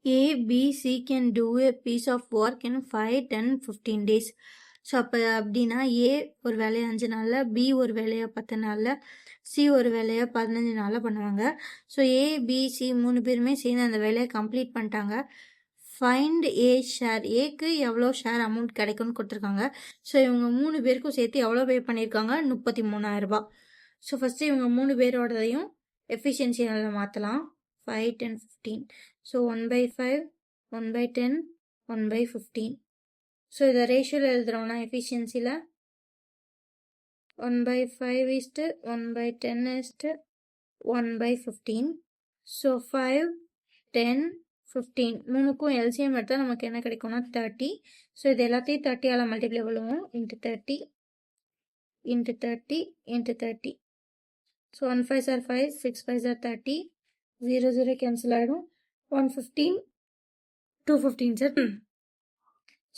A, B, C can do a piece of work in 5, 10, 15 days. So அப்போ அப்படின்னா A ஒரு வேலையை 5 நாளில், B ஒரு வேலையை 10 நாளில், C ஒரு வேலையை 15 நாளில் பண்ணுவாங்க. ஸோ A, B, C 3 பேருமே சேர்ந்து அந்த வேலையை கம்ப்ளீட் பண்ணிட்டாங்க. ஃபைண்ட் ஏ ஷேர், ஏக்கு எவ்வளோ ஷேர் அமௌண்ட் கிடைக்கும்னு கொடுத்துருக்காங்க. ஸோ இவங்க 3 பேருக்கும் சேர்த்து எவ்வளோ பே பண்ணியிருக்காங்க? 33,000 ரூபாய். ஸோ ஃபஸ்ட்டு இவங்க 3 பேரோடதையும் எஃபிஷியன்சியில் மாற்றலாம். 5, 10, 15. ஸோ 1/5, 1/10, 1/15. ஸோ இதை ரேஷியோவில் எழுதுகிறோம்னா எஃபிஷியன்சியில் 1/5 1/10 1/15. ஸோ 5, 10, 15 மூணுக்கும் எல்சிஎம் எடுத்தால் நமக்கு என்ன கிடைக்கும்னா 30. ஸோ இது எல்லாத்தையும் 30ஆல் மல்டிப்ளை பண்ணுவோம். Into 30 into 30 into 30. So 1 5s are 5, 6 5s are 30, 0 0 cancel ஆகிடும். 115, 215 சார்.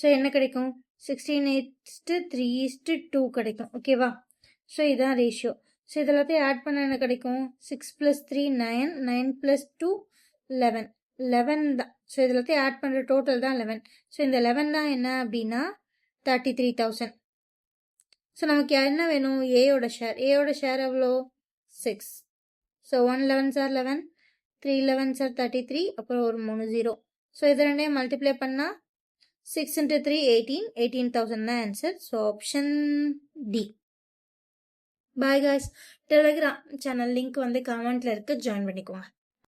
ஸோ என்ன கிடைக்கும்? 16:3:2 கிடைக்கும். ஓகேவா? ஸோ இதுதான் ரேஷியோ. ஸோ இது எல்லாத்தையும் ஆட் பண்ண என்ன கிடைக்கும்? 6 + 3 9, 9 + 2 11, 11 தான். ஸோ இது எல்லாத்தையும் ஆட் பண்ணுற டோட்டல் தான் 11. ஸோ இந்த 11 தான் என்ன அப்படின்னா 33,000. ஸோ நமக்கு என்ன வேணும்? ஏயோட ஷேர். ஏயோட ஷேர் எவ்வளோ? 6. So 1 11s are 11, 3 11s are 33, அப்புறம் ஒரு 3 0. ஸோ இது ரெண்டையும் மல்டிப்ளை பண்ணால் 6 × 3 18, 18,000 தான் answer. So option D. Bye guys. Telegram channel link வந்து கமெண்ட்டில் இருக்குது, ஜாயின் பண்ணிக்கோங்க.